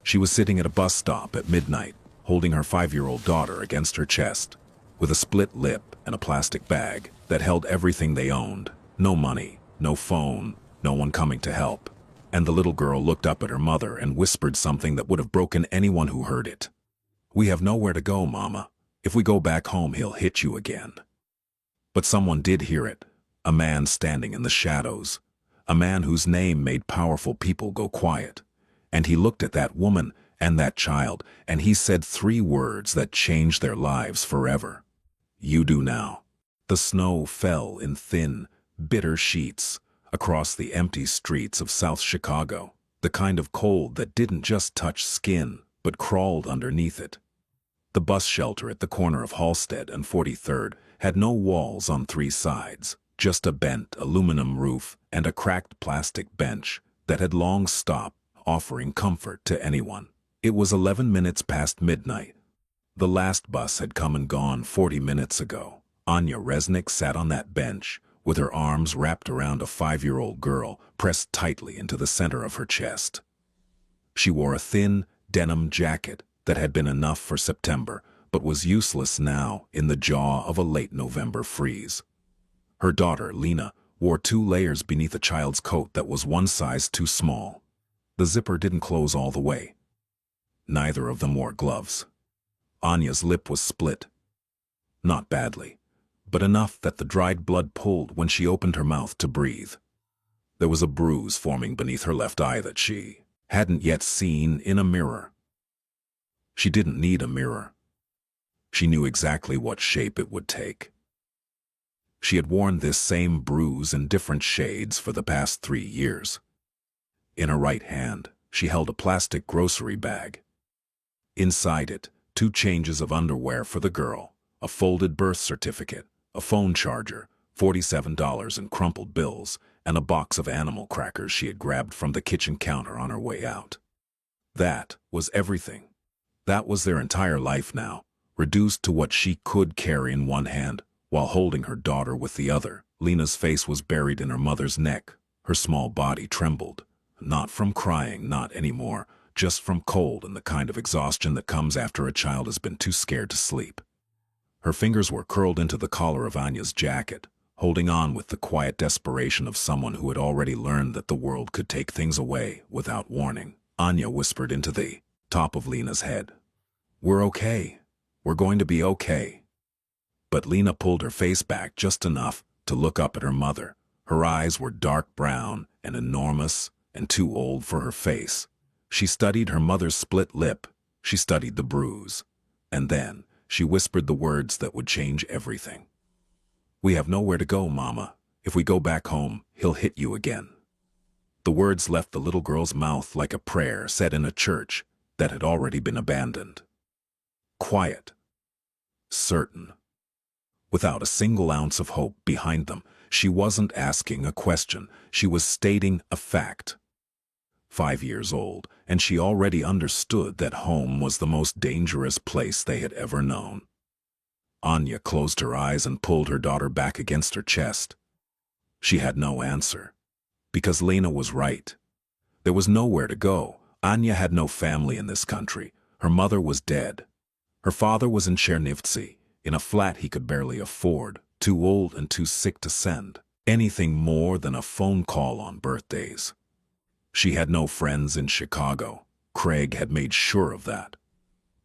She was sitting at a bus stop at midnight, holding her 5-year-old daughter against her chest, with a split lip and a plastic bag that held everything they owned. No money, no phone, no one coming to help. And the little girl looked up at her mother and whispered something that would have broken anyone who heard it. "We have nowhere to go, Mama. If we go back home, he'll hit you again." But someone did hear it. A man standing in the shadows. A man whose name made powerful people go quiet. And he looked at that woman and that child, and he said 3 words that changed their lives forever. "You do now." The snow fell in thin, bitter sheets across the empty streets of South Chicago, the kind of cold that didn't just touch skin, but crawled underneath it. The bus shelter at the corner of Halsted and 43rd had no walls on 3 sides, just a bent aluminum roof and a cracked plastic bench that had long stopped offering comfort to anyone. It was 11 minutes past midnight. The last bus had come and gone 40 minutes ago. Anya Resnick sat on that bench, with her arms wrapped around a 5-year-old girl pressed tightly into the center of her chest. She wore a thin, denim jacket that had been enough for September, but was useless now in the jaw of a late November freeze. Her daughter, Lena, wore 2 layers beneath a child's coat that was 1 size too small. The zipper didn't close all the way. Neither of them wore gloves. Anya's lip was split. Not badly, but enough that the dried blood pulled when she opened her mouth to breathe. There was a bruise forming beneath her left eye that she hadn't yet seen in a mirror. She didn't need a mirror. She knew exactly what shape it would take. She had worn this same bruise in different shades for the past 3 years. In her right hand, she held a plastic grocery bag. Inside it, 2 changes of underwear for the girl, a folded birth certificate, a phone charger, $47 in crumpled bills, and a box of animal crackers she had grabbed from the kitchen counter on her way out. That was everything. That was their entire life now, reduced to what she could carry in one hand, while holding her daughter with the other. Lena's face was buried in her mother's neck. Her small body trembled. Not from crying, not anymore, just from cold and the kind of exhaustion that comes after a child has been too scared to sleep. Her fingers were curled into the collar of Anya's jacket, holding on with the quiet desperation of someone who had already learned that the world could take things away without warning. Anya whispered into the top of Lena's head, "We're okay. We're going to be okay." But Lena pulled her face back just enough to look up at her mother. Her eyes were dark brown and enormous and too old for her face. She studied her mother's split lip. She studied the bruise. And then she whispered the words that would change everything. "We have nowhere to go, Mama. If we go back home, he'll hit you again." The words left the little girl's mouth like a prayer said in a church that had already been abandoned. Quiet. Certain. Without a single ounce of hope behind them. She wasn't asking a question. She was stating a fact. 5 years old, and she already understood that home was the most dangerous place they had ever known. Anya closed her eyes and pulled her daughter back against her chest. She had no answer. Because Lena was right. There was nowhere to go. Anya had no family in this country. Her mother was dead. Her father was in Chernivtsi, in a flat he could barely afford, too old and too sick to send anything more than a phone call on birthdays. She had no friends in Chicago. Craig had made sure of that.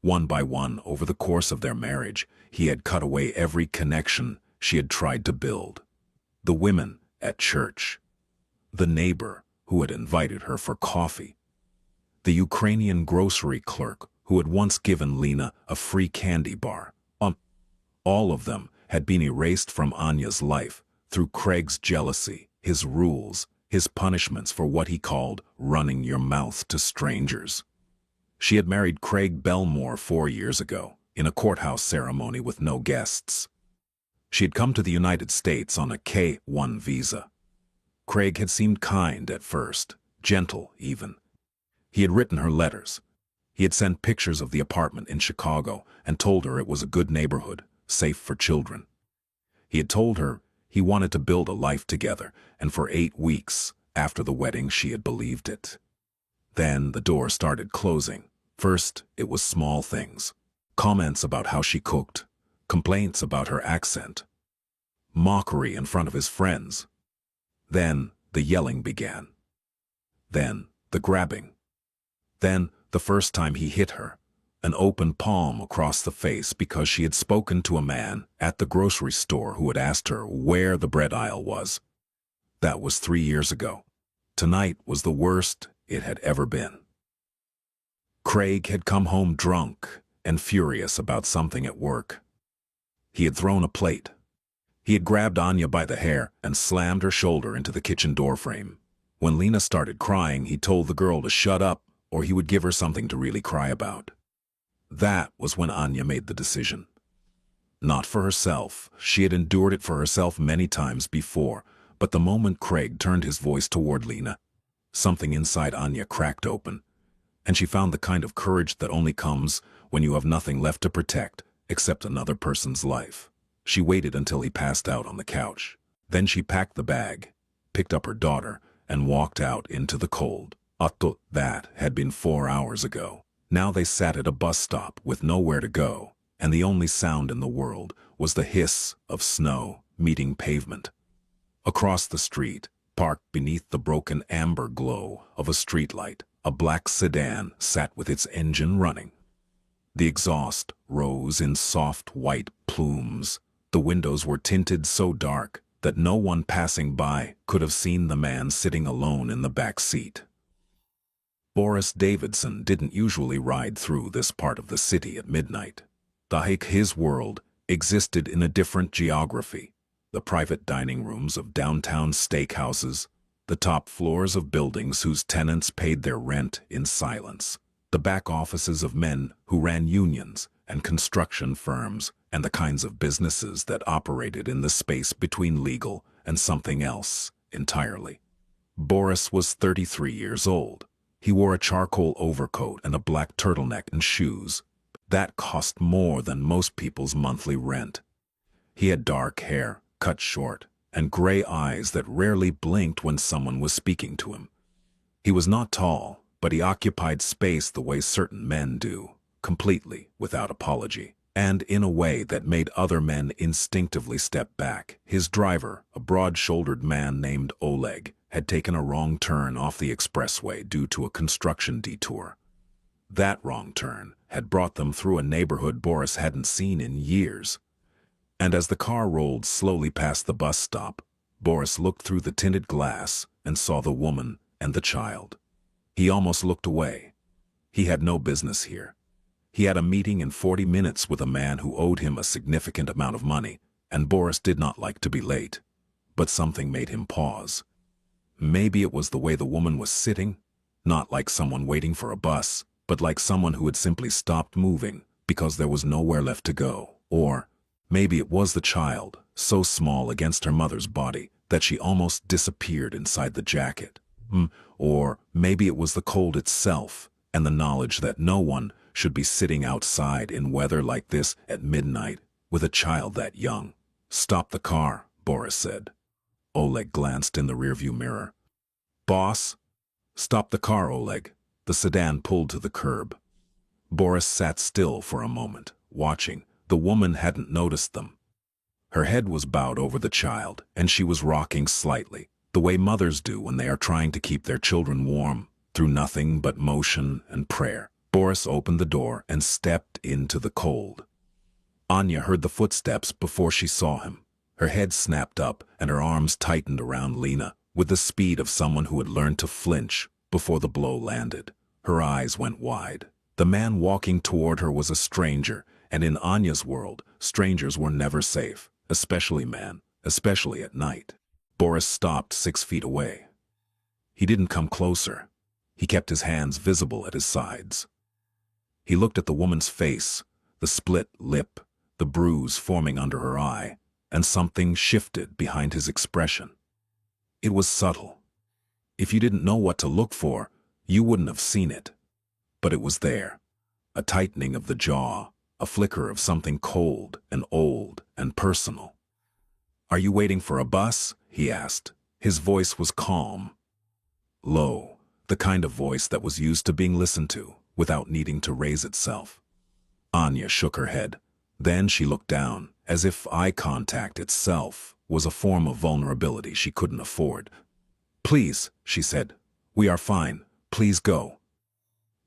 One by one, over the course of their marriage, he had cut away every connection she had tried to build. The women at church. The neighbor who had invited her for coffee. The Ukrainian grocery clerk who had once given Lena a free candy bar. All of them had been erased from Anya's life through Craig's jealousy, his rules, his punishments for what he called running your mouth to strangers. She had married Craig Belmore 4 years ago, in a courthouse ceremony with no guests. She had come to the United States on a K-1 visa. Craig had seemed kind at first, gentle even. He had written her letters. He had sent pictures of the apartment in Chicago and told her it was a good neighborhood, safe for children. He had told her he wanted to build a life together, and for 8 weeks after the wedding she had believed it. Then the door started closing. First, it was small things. Comments about how she cooked, complaints about her accent, mockery in front of his friends. Then the yelling began. Then the grabbing. Then the first time he hit her, an open palm across the face because she had spoken to a man at the grocery store who had asked her where the bread aisle was. That was 3 years ago. Tonight was the worst it had ever been. Craig had come home drunk and furious about something at work. He had thrown a plate. He had grabbed Anya by the hair and slammed her shoulder into the kitchen doorframe. When Lena started crying, he told the girl to shut up or he would give her something to really cry about. That was when Anya made the decision. Not for herself. She had endured it for herself many times before, but the moment Craig turned his voice toward Lena, something inside Anya cracked open, and she found the kind of courage that only comes when you have nothing left to protect except another person's life. She waited until he passed out on the couch. Then she packed the bag, picked up her daughter, and walked out into the cold. That had been 4 hours ago. Now they sat at a bus stop with nowhere to go, and the only sound in the world was the hiss of snow meeting pavement. Across the street, parked beneath the broken amber glow of a streetlight, a black sedan sat with its engine running. The exhaust rose in soft white plumes. The windows were tinted so dark that no one passing by could have seen the man sitting alone in the back seat. Boris Davidson didn't usually ride through this part of the city at midnight. His world existed in a different geography. The private dining rooms of downtown steakhouses, the top floors of buildings whose tenants paid their rent in silence, the back offices of men who ran unions and construction firms, and the kinds of businesses that operated in the space between legal and something else entirely. Boris was 33 years old. He wore a charcoal overcoat and a black turtleneck and shoes. That cost more than most people's monthly rent. He had dark hair, cut short, and gray eyes that rarely blinked when someone was speaking to him. He was not tall, but he occupied space the way certain men do, completely, without apology, and in a way that made other men instinctively step back. His driver, a broad-shouldered man named Oleg, had taken a wrong turn off the expressway due to a construction detour. That wrong turn had brought them through a neighborhood Boris hadn't seen in years. And as the car rolled slowly past the bus stop, Boris looked through the tinted glass and saw the woman and the child. He almost looked away. He had no business here. He had a meeting in 40 minutes with a man who owed him a significant amount of money, and Boris did not like to be late. But something made him pause. Maybe it was the way the woman was sitting, not like someone waiting for a bus, but like someone who had simply stopped moving because there was nowhere left to go. Or maybe it was the child, so small against her mother's body that she almost disappeared inside the jacket. Or maybe it was the cold itself and the knowledge that no one should be sitting outside in weather like this at midnight with a child that young. "Stop the car," Boris said. Oleg glanced in the rearview mirror. "Boss?" "Stop the car, Oleg." The sedan pulled to the curb. Boris sat still for a moment, watching. The woman hadn't noticed them. Her head was bowed over the child, and she was rocking slightly, the way mothers do when they are trying to keep their children warm, through nothing but motion and prayer. Boris opened the door and stepped into the cold. Anya heard the footsteps before she saw him. Her head snapped up and her arms tightened around Lena with the speed of someone who had learned to flinch before the blow landed. Her eyes went wide. The man walking toward her was a stranger, and in Anya's world, strangers were never safe, especially men, especially at night. Boris stopped 6 feet away. He didn't come closer. He kept his hands visible at his sides. He looked at the woman's face, the split lip, the bruise forming under her eye, and something shifted behind his expression. It was subtle. If you didn't know what to look for, you wouldn't have seen it. But it was there. A tightening of the jaw, a flicker of something cold and old and personal. "Are you waiting for a bus?" he asked. His voice was calm, low, the kind of voice that was used to being listened to without needing to raise itself. Anya shook her head. Then she looked down, as if eye contact itself was a form of vulnerability she couldn't afford. "Please," she said. "We are fine. Please go."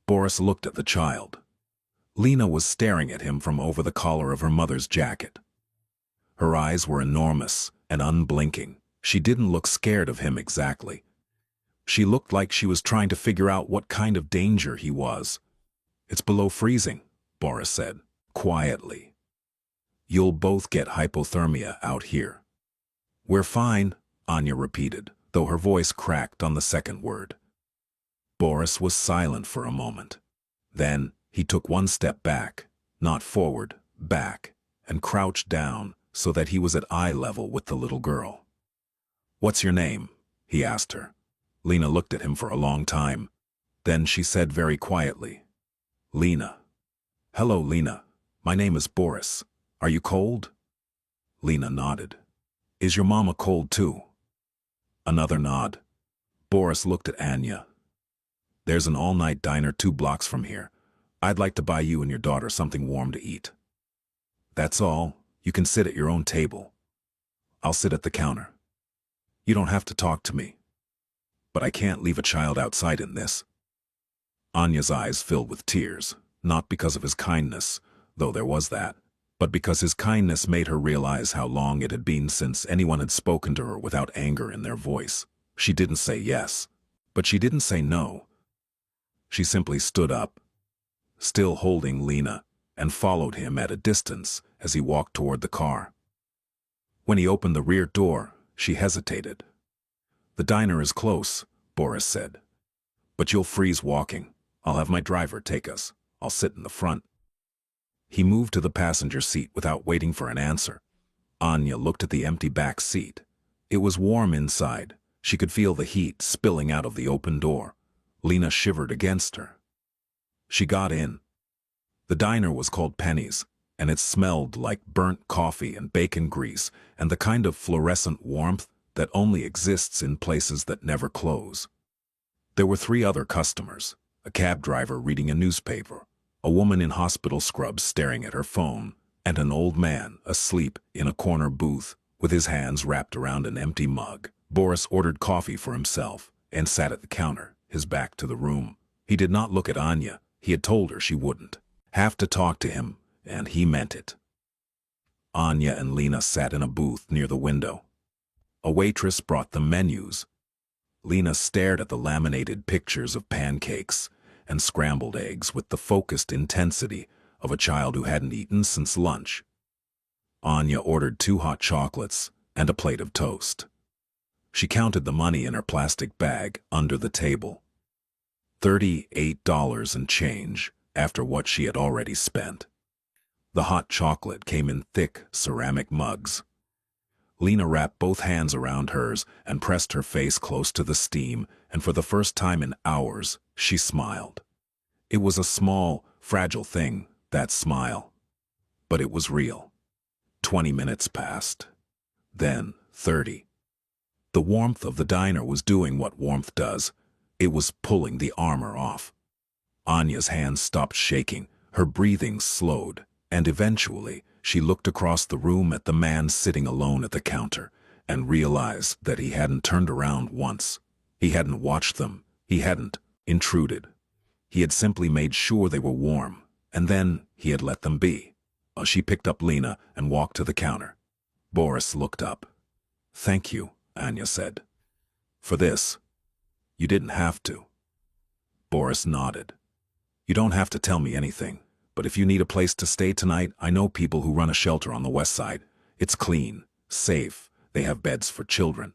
Boris looked at the child. Lena was staring at him from over the collar of her mother's jacket. Her eyes were enormous and unblinking. She didn't look scared of him exactly. She looked like she was trying to figure out what kind of danger he was. "It's below freezing," Boris said, quietly. "You'll both get hypothermia out here." "We're fine," Anya repeated, though her voice cracked on the second word. Boris was silent for a moment. Then he took one step back, not forward, back, and crouched down so that he was at eye level with the little girl. "What's your name?" he asked her. Lena looked at him for a long time. Then she said very quietly, "Lena." "Hello, Lena. My name is Boris. Are you cold?" Lena nodded. "Is your mama cold too?" Another nod. Boris looked at Anya. "There's an all-night diner 2 blocks from here. I'd like to buy you and your daughter something warm to eat. That's all. You can sit at your own table. I'll sit at the counter. You don't have to talk to me. But I can't leave a child outside in this." Anya's eyes filled with tears, not because of his kindness, though there was that, but because his kindness made her realize how long it had been since anyone had spoken to her without anger in their voice. She didn't say yes, but she didn't say no. She simply stood up, still holding Lena, and followed him at a distance as he walked toward the car. When he opened the rear door, she hesitated. "The diner is close," Boris said. "But you'll freeze walking. I'll have my driver take us. I'll sit in the front." He moved to the passenger seat without waiting for an answer. Anya looked at the empty back seat. It was warm inside. She could feel the heat spilling out of the open door. Lena shivered against her. She got in. The diner was called Penny's, and it smelled like burnt coffee and bacon grease and the kind of fluorescent warmth that only exists in places that never close. There were 3 other customers, a cab driver reading a newspaper, a woman in hospital scrubs staring at her phone, and an old man asleep in a corner booth with his hands wrapped around an empty mug. Boris ordered coffee for himself and sat at the counter, his back to the room. He did not look at Anya. He had told her she wouldn't have to talk to him, and he meant it. Anya and Lena sat in a booth near the window. A waitress brought them menus. Lena stared at the laminated pictures of pancakes and scrambled eggs with the focused intensity of a child who hadn't eaten since lunch. Anya ordered 2 hot chocolates and a plate of toast. She counted the money in her plastic bag under the table. $38 and change after what she had already spent. The hot chocolate came in thick ceramic mugs. Lena wrapped both hands around hers and pressed her face close to the steam, and for the first time in hours, she smiled. It was a small, fragile thing, that smile. But it was real. 20 minutes passed. Then 30. The warmth of the diner was doing what warmth does. It was pulling the armor off. Anya's hands stopped shaking, her breathing slowed, and eventually she looked across the room at the man sitting alone at the counter and realized that he hadn't turned around once. He hadn't watched them. He hadn't intruded. He had simply made sure they were warm, and then he had let them be. She picked up Lena and walked to the counter. Boris looked up. "Thank you," Anya said. "For this. You didn't have to." Boris nodded. "You don't have to tell me anything, but if you need a place to stay tonight, I know people who run a shelter on the west side. It's clean, safe, they have beds for children."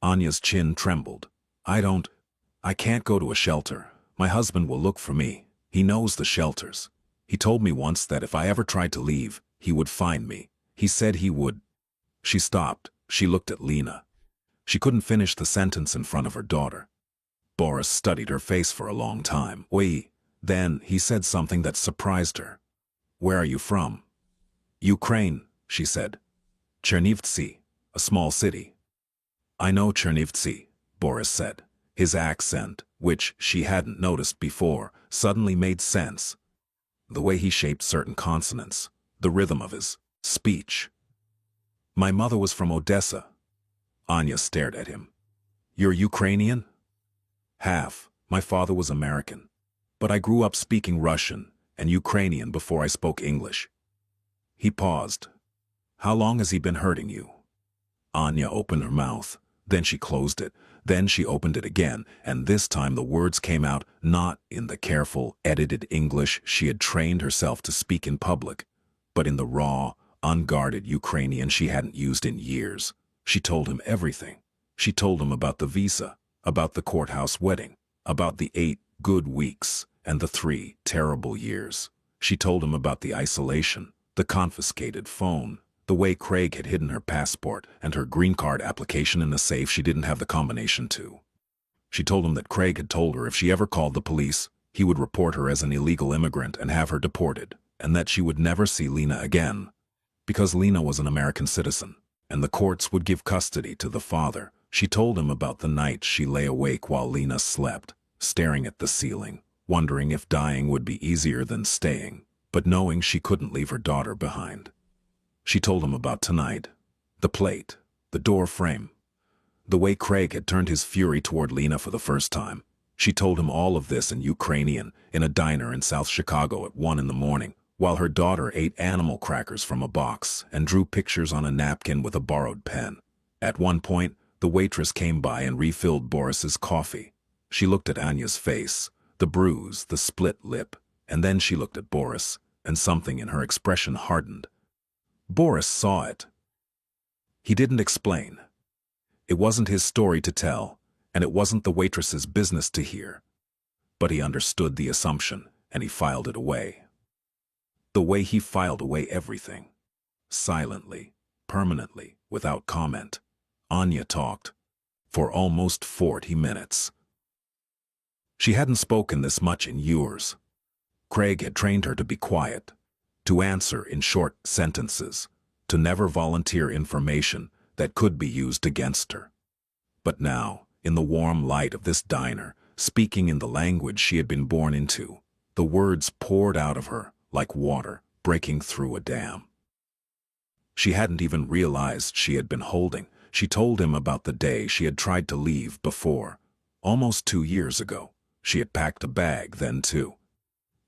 Anya's chin trembled. I can't go to a shelter. My husband will look for me. He knows the shelters. He told me once that if I ever tried to leave, he would find me. He said he would." She stopped. She looked at Lena. She couldn't finish the sentence in front of her daughter. Boris studied her face for a long time. Then he said something that surprised her. "Where are you from?" "Ukraine," she said. "Chernivtsi, a small city." "I know Chernivtsi," Boris said. His accent which she hadn't noticed before, suddenly made sense. The way he shaped certain consonants, the rhythm of his speech. My mother was from Odessa. Anya stared at him. You're Ukrainian? Half. My father was American. But I grew up speaking Russian and Ukrainian before I spoke English. He paused. How long has he been hurting you? Anya opened her mouth. Then she closed it. Then she opened it again, and this time the words came out not in the careful, edited English she had trained herself to speak in public, but in the raw, unguarded Ukrainian she hadn't used in years. She told him everything. She told him about the visa, about the courthouse wedding, about the 8 good weeks and the 3 terrible years. She told him about the isolation, the confiscated phone, the way Craig had hidden her passport and her green card application in a safe she didn't have the combination to. She told him that Craig had told her if she ever called the police, he would report her as an illegal immigrant and have her deported, and that she would never see Lena again, because Lena was an American citizen, and the courts would give custody to the father. She told him about the night she lay awake while Lena slept, staring at the ceiling, wondering if dying would be easier than staying, but knowing she couldn't leave her daughter behind. She told him about tonight, the plate, the door frame, the way Craig had turned his fury toward Lena for the first time. She told him all of this in Ukrainian, in a diner in South Chicago at 1 in the morning, while her daughter ate animal crackers from a box and drew pictures on a napkin with a borrowed pen. At one point, the waitress came by and refilled Boris's coffee. She looked at Anya's face, the bruise, the split lip, and then she looked at Boris, and something in her expression hardened. Boris saw it. He didn't explain. It wasn't his story to tell, and it wasn't the waitress's business to hear. But he understood the assumption, and he filed it away. The way he filed away everything. Silently, permanently, without comment. Anya talked. For almost 40 minutes. She hadn't spoken this much in years. Craig had trained her to be quiet, to answer in short sentences, to never volunteer information that could be used against her. But now, in the warm light of this diner, speaking in the language she had been born into, the words poured out of her like water breaking through a dam. She hadn't even realized she had been holding. She told him about the day she had tried to leave before. Almost 2 years ago, she had packed a bag then too.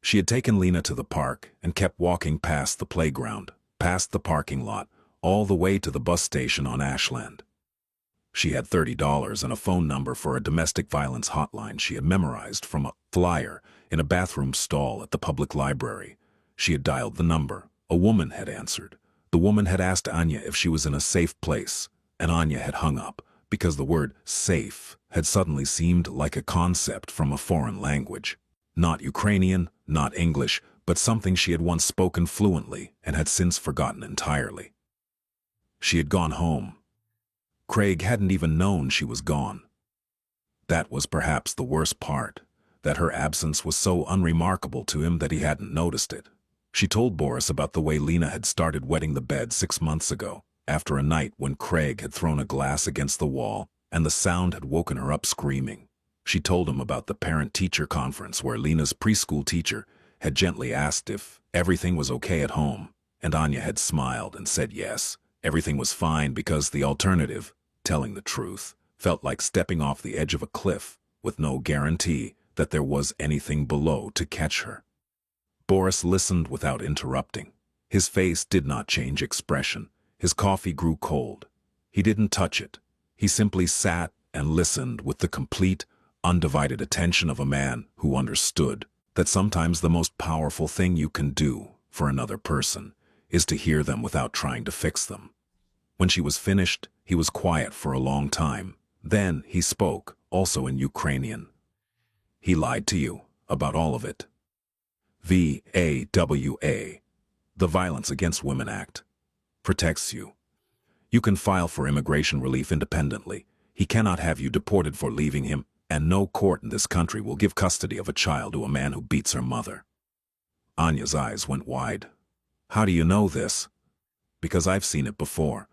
She had taken Lena to the park and kept walking past the playground, past the parking lot, all the way to the bus station on Ashland. She had $30 and a phone number for a domestic violence hotline she had memorized from a flyer in a bathroom stall at the public library. She had dialed the number. A woman had answered. The woman had asked Anya if she was in a safe place, and Anya had hung up because the word safe had suddenly seemed like a concept from a foreign language. Not Ukrainian, not English, but something she had once spoken fluently and had since forgotten entirely. She had gone home. Craig hadn't even known she was gone. That was perhaps the worst part, that her absence was so unremarkable to him that he hadn't noticed it. She told Boris about the way Lena had started wetting the bed 6 months ago, after a night when Craig had thrown a glass against the wall and the sound had woken her up screaming. She told him about the parent-teacher conference where Lena's preschool teacher had gently asked if everything was okay at home, and Anya had smiled and said yes, everything was fine because the alternative, telling the truth, felt like stepping off the edge of a cliff with no guarantee that there was anything below to catch her. Boris listened without interrupting. His face did not change expression. His coffee grew cold. He didn't touch it. He simply sat and listened with the complete, undivided attention of a man who understood that sometimes the most powerful thing you can do for another person is to hear them without trying to fix them. When she was finished, he was quiet for a long time. Then he spoke, also in Ukrainian. He lied to you about all of it. VAWA, the Violence Against Women Act, protects you. You can file for immigration relief independently. He cannot have you deported for leaving him, and no court in this country will give custody of a child to a man who beats her mother. Anya's eyes went wide. How do you know this? Because I've seen it before.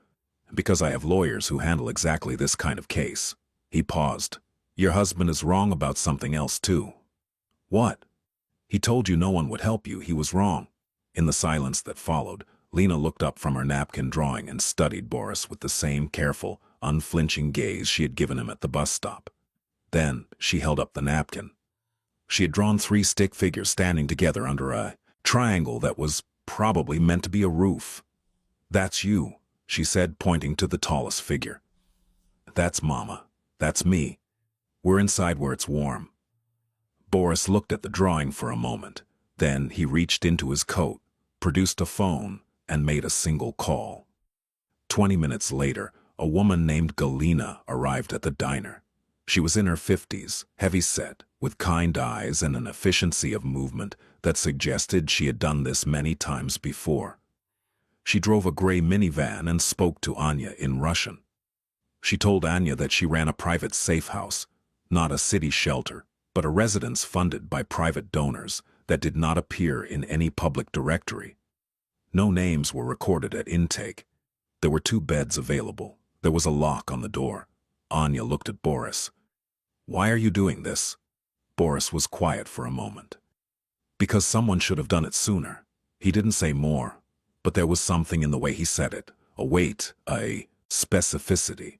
Because I have lawyers who handle exactly this kind of case. He paused. Your husband is wrong about something else too. What? He told you no one would help you. He was wrong. In the silence that followed, Lena looked up from her napkin drawing and studied Boris with the same careful, unflinching gaze she had given him at the bus stop. Then she held up the napkin. She had drawn 3 stick figures standing together under a triangle that was probably meant to be a roof. "That's you," she said, pointing to the tallest figure. "That's Mama. That's me. We're inside where it's warm." Boris looked at the drawing for a moment. Then he reached into his coat, produced a phone, and made a single call. 20 minutes later, a woman named Galina arrived at the diner. She was in her 50s, heavy-set, with kind eyes and an efficiency of movement that suggested she had done this many times before. She drove a gray minivan and spoke to Anya in Russian. She told Anya that she ran a private safe house, not a city shelter, but a residence funded by private donors that did not appear in any public directory. No names were recorded at intake. There were 2 beds available. There was a lock on the door. Anya looked at Boris. "Why are you doing this?" Boris was quiet for a moment. "Because someone should have done it sooner." He didn't say more, but there was something in the way he said it, a weight, a specificity.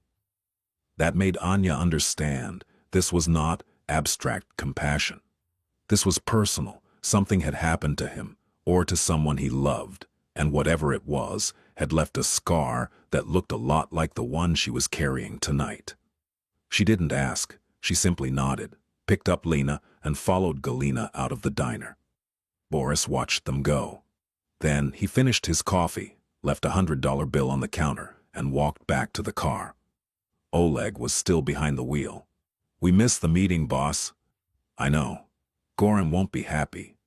That made Anya understand this was not abstract compassion. This was personal. Something had happened to him, or to someone he loved, and whatever it was had left a scar that looked a lot like the one she was carrying tonight. She didn't ask. She simply nodded, picked up Lena, and followed Galina out of the diner. Boris watched them go. Then he finished his coffee, left $100 bill on the counter, and walked back to the car. Oleg was still behind the wheel. "We missed the meeting, boss." "I know. Goran won't be happy.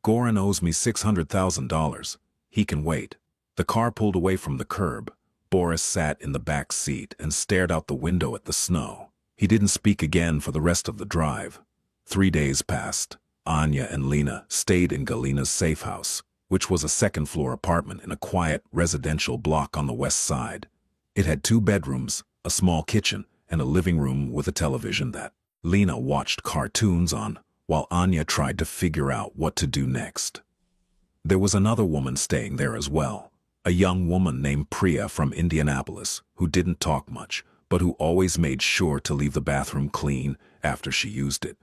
Goran owes me $600,000. He can wait." The car pulled away from the curb. Boris sat in the back seat and stared out the window at the snow. He didn't speak again for the rest of the drive. 3 days passed. Anya and Lena stayed in Galina's safe house, which was a second-floor apartment in a quiet residential block on the west side. It had 2 bedrooms, a small kitchen, and a living room with a television that Lena watched cartoons on, while Anya tried to figure out what to do next. There was another woman staying there as well, a young woman named Priya from Indianapolis, who didn't talk much, but who always made sure to leave the bathroom clean after she used it,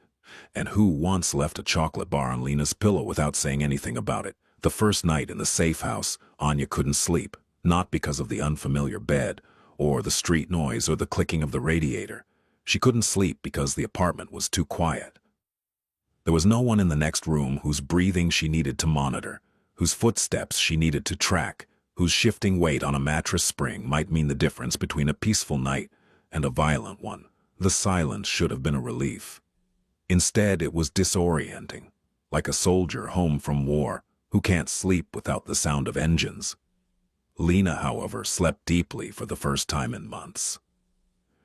and who once left a chocolate bar on Lena's pillow without saying anything about it. The first night in the safe house, Anya couldn't sleep, not because of the unfamiliar bed, or the street noise or the clicking of the radiator. She couldn't sleep because the apartment was too quiet. There was no one in the next room whose breathing she needed to monitor, whose footsteps she needed to track, whose shifting weight on a mattress spring might mean the difference between a peaceful night and a violent one. The silence should have been a relief. Instead, it was disorienting, like a soldier home from war who can't sleep without the sound of engines. Lena, however, slept deeply for the first time in months.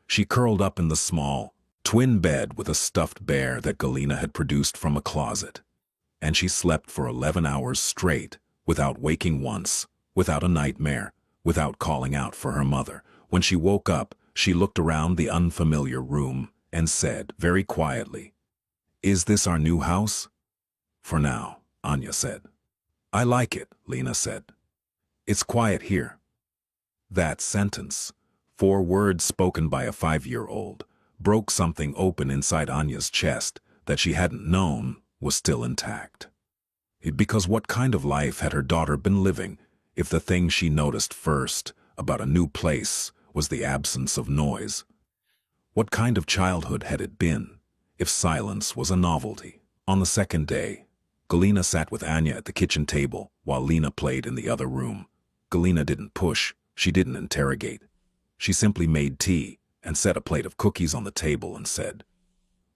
She curled up in the small, twin bed with a stuffed bear that Galina had produced from a closet, and she slept for 11 hours straight, without waking once, without a nightmare, without calling out for her mother. When she woke up, she looked around the unfamiliar room and said, very quietly, "Is this our new house?" "For now," Anya said. "I like it," Lena said. "It's quiet here." That sentence, 4 words spoken by a 5-year-old, broke something open inside Anya's chest that she hadn't known was still intact. Because what kind of life had her daughter been living if the thing she noticed first about a new place was the absence of noise? What kind of childhood had it been if silence was a novelty? On the second day, Galina sat with Anya at the kitchen table while Lena played in the other room. Galina didn't push, she didn't interrogate. She simply made tea and set a plate of cookies on the table and said,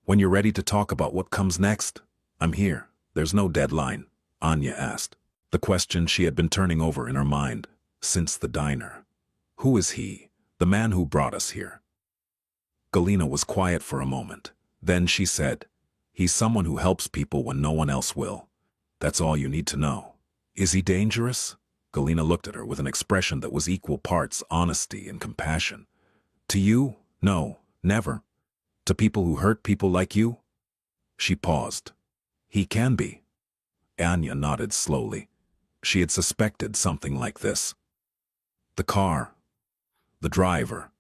"When you're ready to talk about what comes next, I'm here." "There's no deadline?" Anya asked, the question she had been turning over in her mind since the diner. "Who is he, the man who brought us here?" Galina was quiet for a moment. Then she said, "He's someone who helps people when no one else will. That's all you need to know." "Is he dangerous?" Galina looked at her with an expression that was equal parts honesty and compassion. "To you? No, never. To people who hurt people like you? She paused. He can be. Anya nodded slowly. She had suspected something like this. The car. The driver.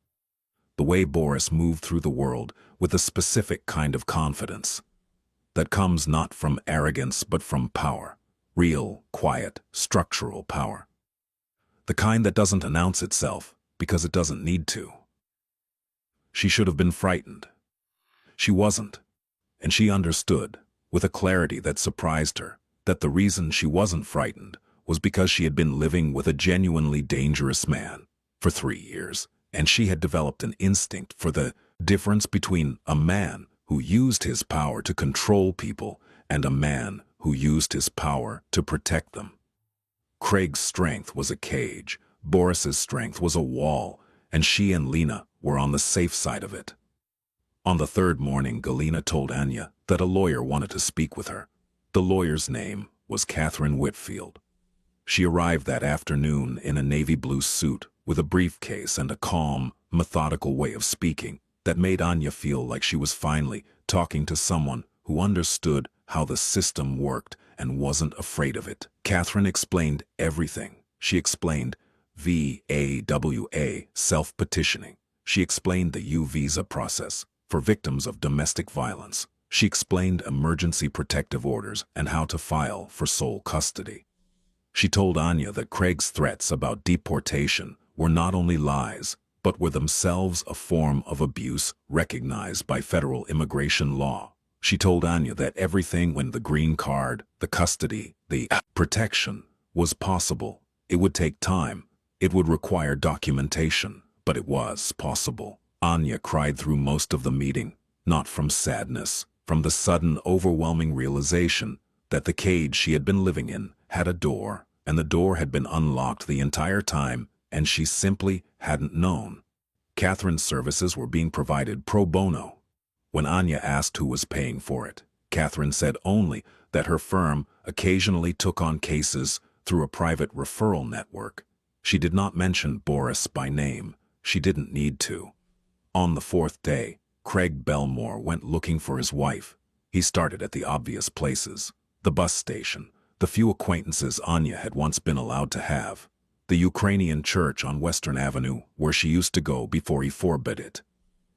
The way Boris moved through the world with a specific kind of confidence that comes not from arrogance but from power. Real, quiet, structural power. The kind that doesn't announce itself because it doesn't need to. She should have been frightened. She wasn't, and she understood, with a clarity that surprised her, that the reason she wasn't frightened was because she had been living with a genuinely dangerous man for 3 years, and she had developed an instinct for the difference between a man who used his power to control people and a man who used his power to protect them. Craig's strength was a cage, Boris's strength was a wall, and she and Lena were on the safe side of it. On the third morning, Galina told Anya that a lawyer wanted to speak with her. The lawyer's name was Catherine Whitfield. She arrived that afternoon in a navy blue suit with a briefcase and a calm, methodical way of speaking that made Anya feel like she was finally talking to someone who understood how the system worked and wasn't afraid of it. Catherine explained everything. She explained VAWA, self-petitioning. She explained the U visa process for victims of domestic violence. She explained emergency protective orders and how to file for sole custody. She told Anya that Craig's threats about deportation were not only lies, but were themselves a form of abuse recognized by federal immigration law. She told Anya that everything when the green card, the custody, the protection was possible. It would take time. It would require documentation, but it was possible. Anya cried through most of the meeting, not from sadness, from the sudden, overwhelming realization that the cage she had been living in had a door, and the door had been unlocked the entire time, and she simply hadn't known. Catherine's services were being provided pro bono. When Anya asked who was paying for it, Catherine said only that her firm occasionally took on cases through a private referral network. She did not mention Boris by name. She didn't need to. On the fourth day, Craig Belmore went looking for his wife. He started at the obvious places: the bus station, the few acquaintances Anya had once been allowed to have, the Ukrainian church on Western Avenue where she used to go before he forbid it.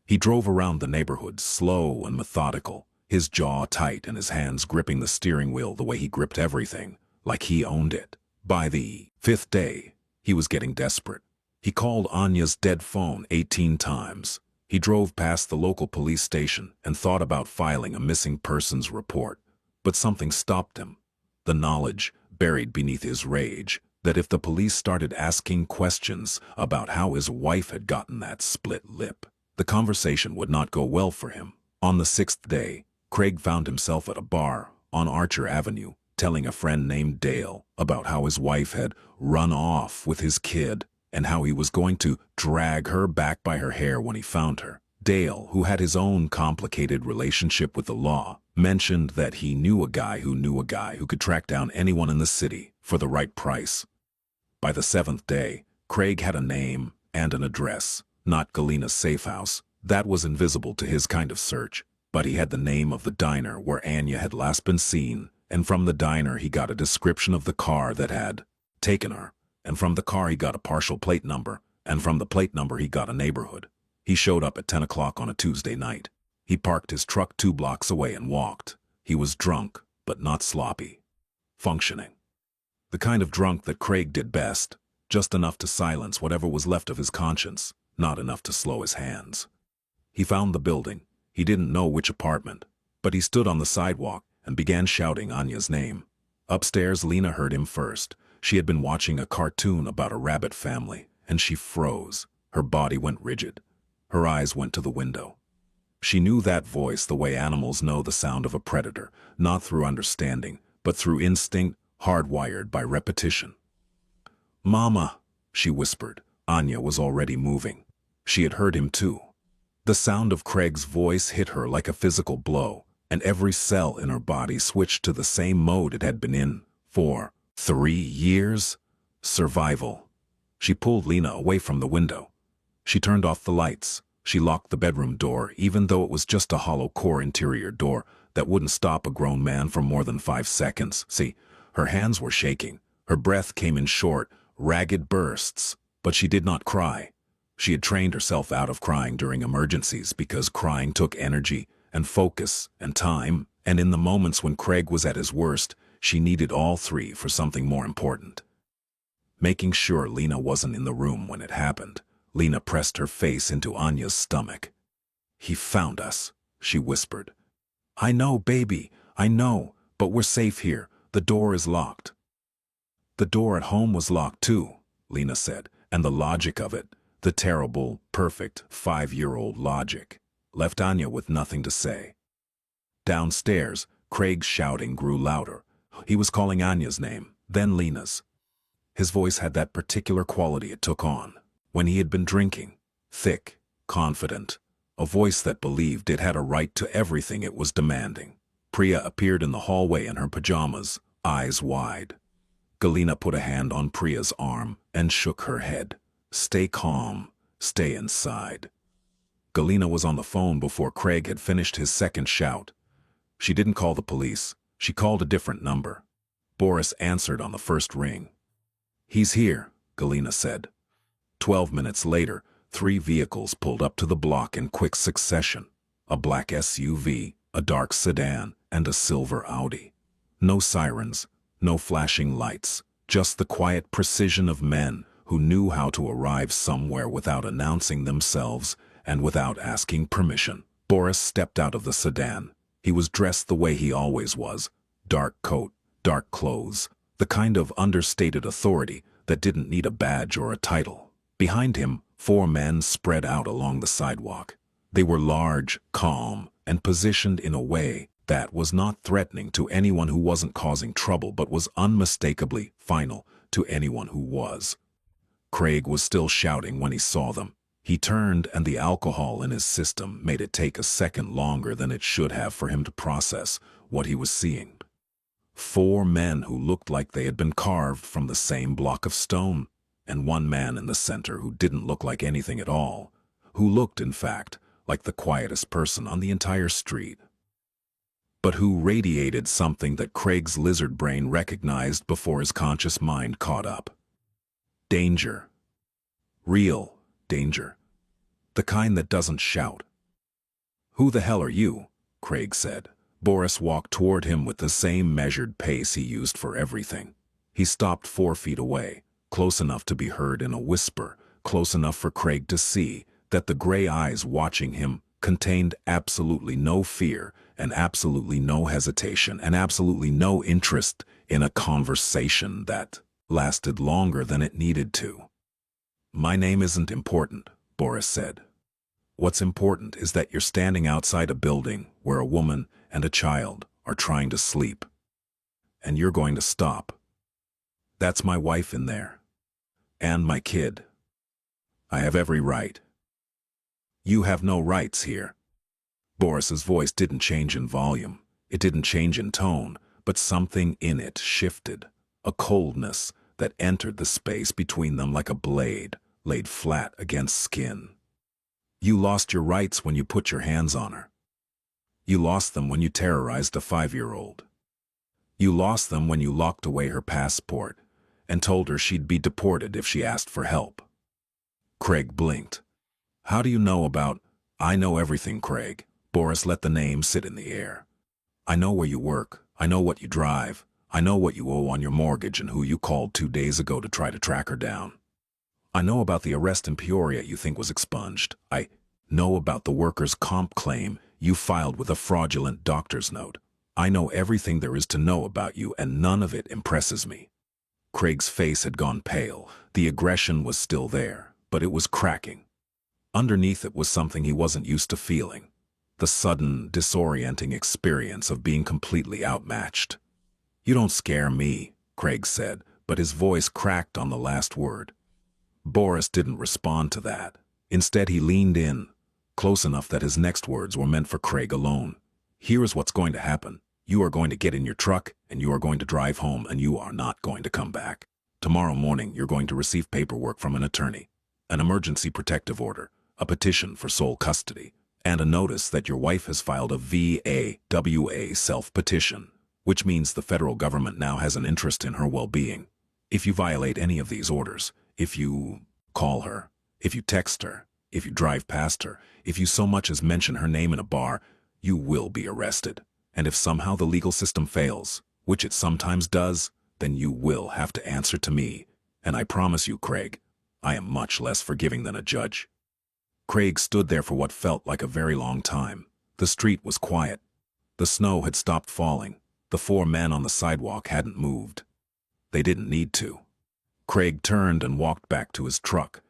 He drove around the neighborhood, slow and methodical, his jaw tight and his hands gripping the steering wheel the way he gripped everything, like he owned it. By the fifth day, he was getting desperate. He called Anya's dead phone 18 times. He drove past the local police station and thought about filing a missing persons report, but something stopped him. The knowledge, buried beneath his rage, that if the police started asking questions about how his wife had gotten that split lip, the conversation would not go well for him. On the sixth day, Craig found himself at a bar on Archer Avenue, telling a friend named Dale about how his wife had run off with his kid and how he was going to drag her back by her hair when he found her. Dale, who had his own complicated relationship with the law, mentioned that he knew a guy who could track down anyone in the city for the right price. By the seventh day, Craig had a name and an address, not Galina's safe house. That was invisible to his kind of search, but he had the name of the diner where Anya had last been seen, and from the diner he got a description of the car that had taken her, and from the car he got a partial plate number, and from the plate number he got a neighborhood. He showed up at 10 o'clock on a Tuesday night. He parked his truck 2 blocks away and walked. He was drunk, but not sloppy. Functioning. The kind of drunk that Craig did best, just enough to silence whatever was left of his conscience, not enough to slow his hands. He found the building. He didn't know which apartment, but he stood on the sidewalk and began shouting Anya's name. Upstairs, Lena heard him first. She had been watching a cartoon about a rabbit family, and she froze. Her body went rigid. Her eyes went to the window. She knew that voice the way animals know the sound of a predator, not through understanding, but through instinct, hardwired by repetition. "Mama," she whispered. Anya was already moving. She had heard him too. The sound of Craig's voice hit her like a physical blow, and every cell in her body switched to the same mode it had been in for 3 years. Survival. She pulled Lena away from the window. She turned off the lights. She locked the bedroom door, even though it was just a hollow core interior door that wouldn't stop a grown man for more than 5 seconds. See, her hands were shaking. Her breath came in short, ragged bursts, but she did not cry. She had trained herself out of crying during emergencies because crying took energy and focus and time, and in the moments when Craig was at his worst, she needed all three for something more important. Making sure Lena wasn't in the room when it happened, Lena pressed her face into Anya's stomach. "He found us," she whispered. "I know, baby, I know, but we're safe here. The door is locked." "The door at home was locked too," Lena said, and the logic of it, the terrible, perfect 5-year-old logic, left Anya with nothing to say. Downstairs, Craig's shouting grew louder. He was calling Anya's name, then Lena's. His voice had that particular quality it took on when he had been drinking, thick, confident, a voice that believed it had a right to everything it was demanding. Priya appeared in the hallway in her pajamas, eyes wide. Galina put a hand on Priya's arm and shook her head. "Stay calm, stay inside." Galina was on the phone before Craig had finished his second shout. She didn't call the police, she called a different number. Boris answered on the first ring. "He's here," Galina said. 12 minutes later, 3 vehicles pulled up to the block in quick succession. A black SUV, a dark sedan, and a silver Audi. No sirens, no flashing lights, just the quiet precision of men who knew how to arrive somewhere without announcing themselves and without asking permission. Boris stepped out of the sedan. He was dressed the way he always was. Dark coat, dark clothes, the kind of understated authority that didn't need a badge or a title. Behind him, 4 men spread out along the sidewalk. They were large, calm, and positioned in a way that was not threatening to anyone who wasn't causing trouble but was unmistakably final to anyone who was. Craig was still shouting when he saw them. He turned, and the alcohol in his system made it take a second longer than it should have for him to process what he was seeing. 4 men who looked like they had been carved from the same block of stone, and 1 man in the center who didn't look like anything at all, who looked, in fact, like the quietest person on the entire street, but who radiated something that Craig's lizard brain recognized before his conscious mind caught up. Danger. Real danger. The kind that doesn't shout. "Who the hell are you?" Craig said. Boris walked toward him with the same measured pace he used for everything. He stopped 4 feet away, close enough to be heard in a whisper, close enough for Craig to see that the gray eyes watching him contained absolutely no fear and absolutely no hesitation and absolutely no interest in a conversation that lasted longer than it needed to. "My name isn't important," Boris said. "What's important is that you're standing outside a building where a woman and a child are trying to sleep. And you're going to stop. That's my wife in there. And my kid. I have every right. You have no rights here." Boris's voice didn't change in volume. It didn't change in tone, but something in it shifted. A coldness that entered the space between them like a blade laid flat against skin. "You lost your rights when you put your hands on her. You lost them when you terrorized a 5-year-old. You lost them when you locked away her passport and told her she'd be deported if she asked for help." Craig blinked. "How do you know about—" "I know everything, Craig." Boris let the name sit in the air. "I know where you work. I know what you drive. I know what you owe on your mortgage and who you called 2 days ago to try to track her down. I know about the arrest in Peoria you think was expunged. I know about the workers' comp claim you filed with a fraudulent doctor's note. I know everything there is to know about you, and none of it impresses me." Craig's face had gone pale. The aggression was still there, but it was cracking. Underneath it was something he wasn't used to feeling. The sudden, disorienting experience of being completely outmatched. "You don't scare me," Craig said, but his voice cracked on the last word. Boris didn't respond to that. Instead, he leaned in, close enough that his next words were meant for Craig alone. "Here is what's going to happen. You are going to get in your truck, and you are going to drive home, and you are not going to come back. Tomorrow morning, you're going to receive paperwork from an attorney, an emergency protective order, a petition for sole custody, and a notice that your wife has filed a VAWA self-petition, which means the federal government now has an interest in her well-being. If you violate any of these orders, if you call her, if you text her, if you drive past her, if you so much as mention her name in a bar, you will be arrested. And if somehow the legal system fails, which it sometimes does, then you will have to answer to me. And I promise you, Craig, I am much less forgiving than a judge. Craig stood there for what felt like a very long time. The street was quiet. The snow had stopped falling. The four men on the sidewalk hadn't moved. They didn't need to. Craig turned and walked back to his truck.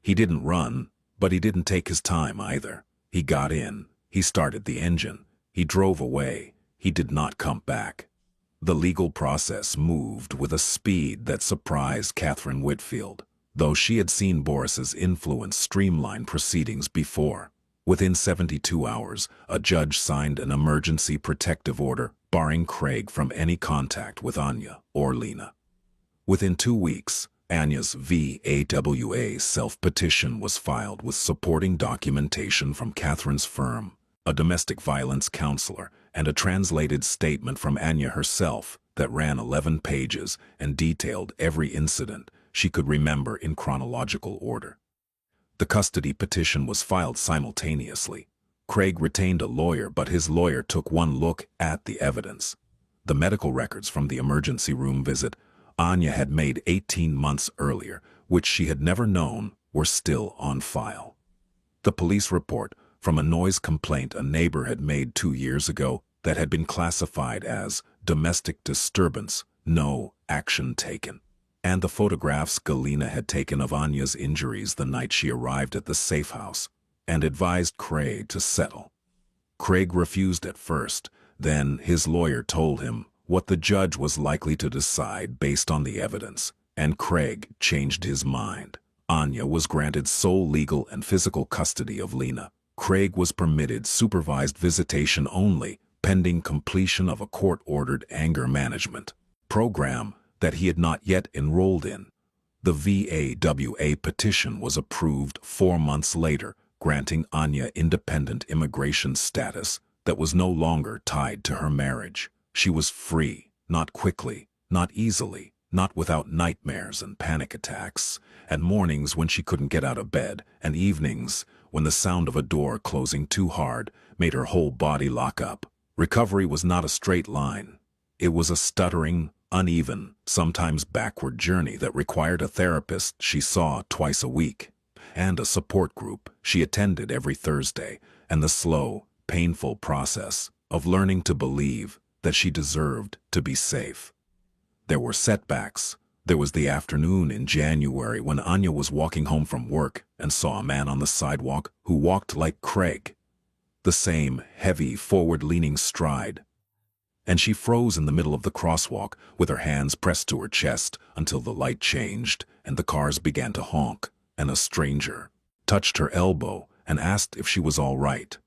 He didn't run, but he didn't take his time either. He got in. He started the engine. He drove away. He did not come back. The legal process moved with a speed that surprised Catherine Whitfield, though she had seen Boris's influence streamline proceedings before. Within 72 hours, a judge signed an emergency protective order barring Craig from any contact with Anya or Lena. Within 2 weeks, Anya's VAWA self-petition was filed with supporting documentation from Catherine's firm, a domestic violence counselor, and a translated statement from Anya herself that ran 11 pages and detailed every incident she could remember in chronological order. The custody petition was filed simultaneously. Craig retained a lawyer, but his lawyer took one look at the evidence. The medical records from the emergency room visit Anya had made 18 months earlier, which she had never known, were still on file. The police report from a noise complaint a neighbor had made 2 years ago that had been classified as domestic disturbance, no action taken, and the photographs Galina had taken of Anya's injuries the night she arrived at the safe house, and advised Craig to settle. Craig refused at first, then his lawyer told him what the judge was likely to decide based on the evidence, and Craig changed his mind. Anya was granted sole legal and physical custody of Lena. Craig was permitted supervised visitation only, pending completion of a court-ordered anger management program that he had not yet enrolled in. The VAWA petition was approved 4 months later, granting Anya independent immigration status that was no longer tied to her marriage. She was free, not quickly, not easily, not without nightmares and panic attacks, and mornings when she couldn't get out of bed, and evenings when the sound of a door closing too hard made her whole body lock up. Recovery was not a straight line. It was a stuttering, uneven, sometimes backward journey that required a therapist she saw twice a week, and a support group she attended every Thursday, and the slow, painful process of learning to believe that she deserved to be safe. There were setbacks. There was the afternoon in January when Anya was walking home from work and saw a man on the sidewalk who walked like Craig. The same heavy, forward-leaning stride. And she froze in the middle of the crosswalk with her hands pressed to her chest until the light changed and the cars began to honk, and a stranger touched her elbow and asked if she was all right.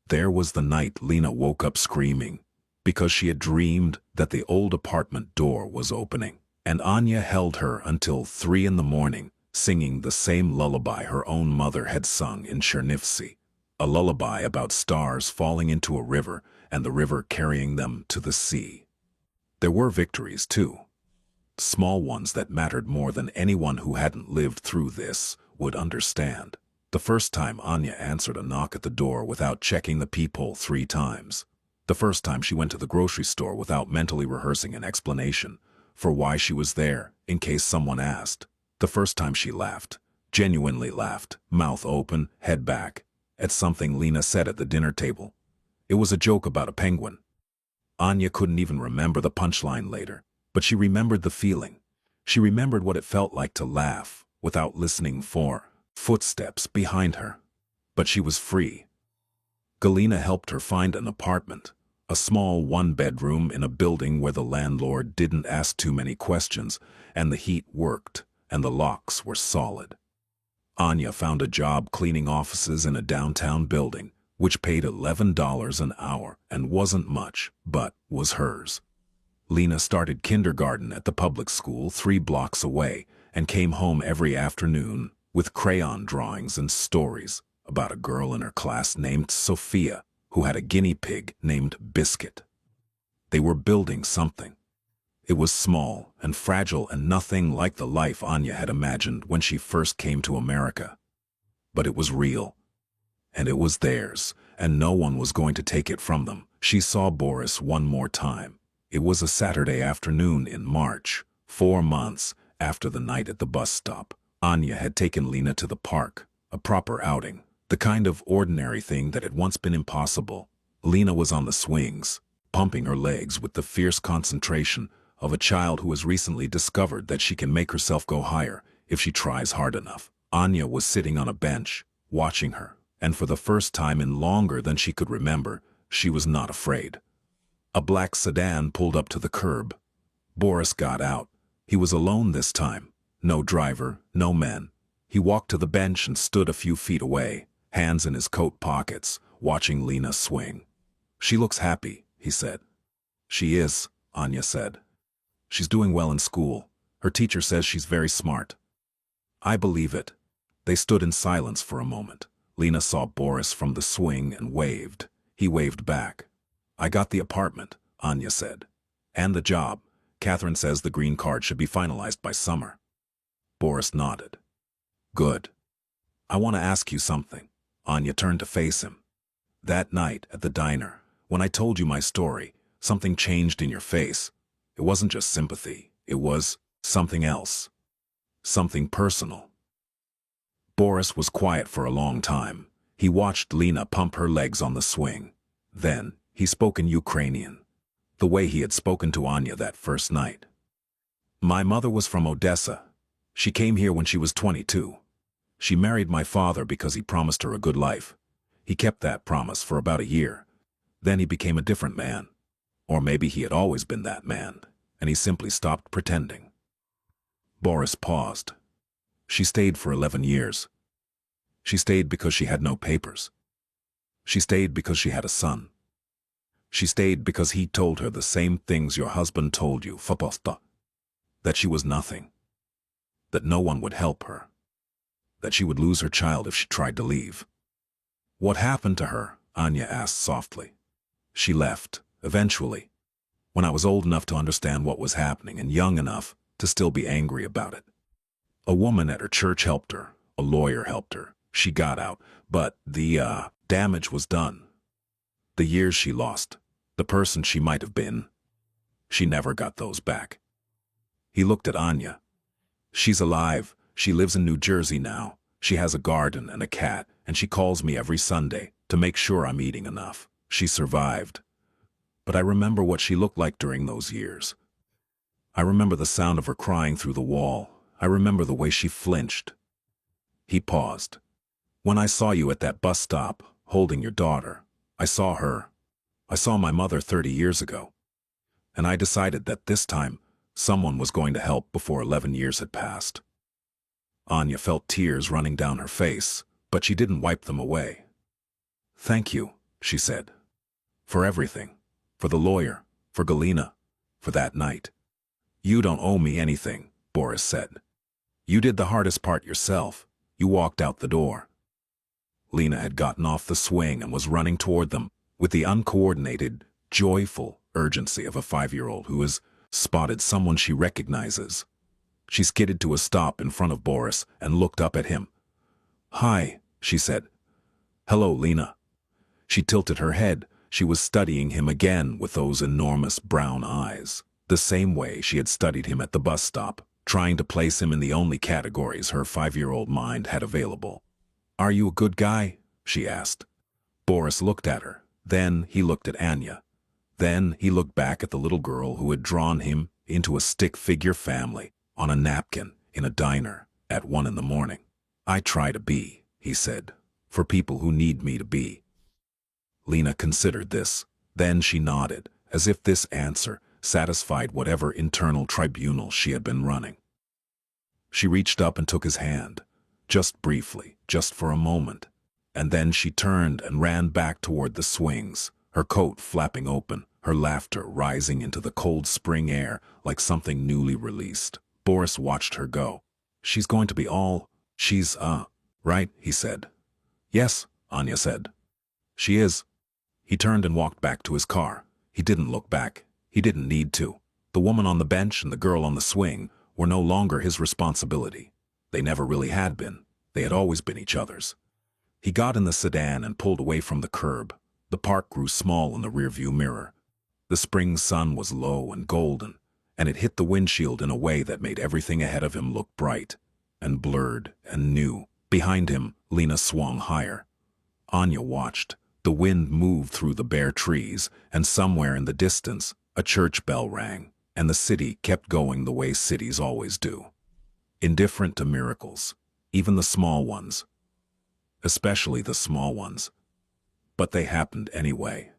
There was the night Lena woke up screaming, because she had dreamed that the old apartment door was opening, and Anya held her until 3 in the morning, singing the same lullaby her own mother had sung in Chernivtsi, a lullaby about stars falling into a river and the river carrying them to the sea. There were victories, too. Small ones that mattered more than anyone who hadn't lived through this would understand. The first time Anya answered a knock at the door without checking the peephole 3 times. The first time she went to the grocery store without mentally rehearsing an explanation for why she was there in case someone asked. The first time she laughed, genuinely laughed, mouth open, head back, at something Lena said at the dinner table. It was a joke about a penguin. Anya couldn't even remember the punchline later, but she remembered the feeling. She remembered what it felt like to laugh without listening for footsteps behind her. But she was free. Galina helped her find an apartment, a small 1-bedroom in a building where the landlord didn't ask too many questions, and the heat worked, and the locks were solid. Anya found a job cleaning offices in a downtown building, which paid $11 an hour and wasn't much, but was hers. Lena started kindergarten at the public school 3 blocks away and came home every afternoon with crayon drawings and stories about a girl in her class named Sophia who had a guinea pig named Biscuit. They were building something. It was small and fragile and nothing like the life Anya had imagined when she first came to America. But it was real. And it was theirs, and no one was going to take it from them. She saw Boris one more time. It was a Saturday afternoon in March, 4 months after the night at the bus stop. Anya had taken Lena to the park, a proper outing, the kind of ordinary thing that had once been impossible. Lena was on the swings, pumping her legs with the fierce concentration of a child who has recently discovered that she can make herself go higher if she tries hard enough. Anya was sitting on a bench, watching her, and for the first time in longer than she could remember, she was not afraid. A black sedan pulled up to the curb. Boris got out. He was alone this time. No driver, no men. He walked to the bench and stood a few feet away, hands in his coat pockets, watching Lena swing. "She looks happy," he said. "She is," Anya said. "She's doing well in school. Her teacher says she's very smart." "I believe it." They stood in silence for a moment. Lena saw Boris from the swing and waved. He waved back. "I got the apartment," Anya said. "And the job. Catherine says the green card should be finalized by summer." Boris nodded. "Good. I want to ask you something." Anya turned to face him. "That night at the diner, when I told you my story, something changed in your face. It wasn't just sympathy. It was something else. Something personal." Boris was quiet for a long time. He watched Lena pump her legs on the swing. Then, he spoke in Ukrainian, the way he had spoken to Anya that first night. "My mother was from Odessa. She came here when she was 22. She married my father because he promised her a good life. He kept that promise for about a year. Then he became a different man. Or maybe he had always been that man, and he simply stopped pretending." Boris paused. "She stayed for 11 years. She stayed because she had no papers. She stayed because she had a son. She stayed because he told her the same things your husband told you, Faposta. That she was nothing. That no one would help her. That she would lose her child if she tried to leave." "What happened to her?" Anya asked softly. "She left, eventually, when I was old enough to understand what was happening and young enough to still be angry about it. A woman at her church helped her. A lawyer helped her. She got out, but the damage was done. The years she lost, the person she might have been, she never got those back." He looked at Anya. "She's alive. She lives in New Jersey now. She has a garden and a cat, and she calls me every Sunday to make sure I'm eating enough. She survived. But I remember what she looked like during those years. I remember the sound of her crying through the wall. I remember the way she flinched." He paused. "When I saw you at that bus stop, holding your daughter, I saw her. I saw my mother 30 years ago. And I decided that this time, someone was going to help before 11 years had passed." Anya felt tears running down her face, but she didn't wipe them away. "Thank you," she said. "For everything. For the lawyer. For Galina. For that night." "You don't owe me anything," Boris said. "You did the hardest part yourself. You walked out the door." Lena had gotten off the swing and was running toward them with the uncoordinated, joyful urgency of a 5-year-old who has spotted someone she recognizes. She skidded to a stop in front of Boris and looked up at him. "Hi," she said. "Hello, Lena." She tilted her head. She was studying him again with those enormous brown eyes, the same way she had studied him at the bus stop, trying to place him in the only categories her 5-year-old mind had available. "Are you a good guy?" she asked. Boris looked at her. Then he looked at Anya. Then he looked back at the little girl who had drawn him into a stick-figure family on a napkin in a diner at 1 in the morning. "I try to be," he said, "for people who need me to be." Lena considered this. Then she nodded, as if this answer satisfied whatever internal tribunal she had been running. She reached up and took his hand, just briefly, just for a moment. And then she turned and ran back toward the swings, her coat flapping open, her laughter rising into the cold spring air like something newly released. Boris watched her go. "She's going to be all, she's, right?" he said. Yes, Anya said. She is. He turned and walked back to his car. He didn't look back. He didn't need to. The woman on the bench and the girl on the swing were no longer his responsibility. They never really had been. They had always been each other's. He got in the sedan and pulled away from the curb. The park grew small in the rearview mirror. The spring sun was low and golden, and it hit the windshield in a way that made everything ahead of him look bright and blurred and new. Behind him, Lena swung higher. Anya watched. The wind moved through the bare trees, and somewhere in the distance, a church bell rang, and the city kept going the way cities always do. Indifferent to miracles, even the small ones. Especially the small ones. But they happened anyway.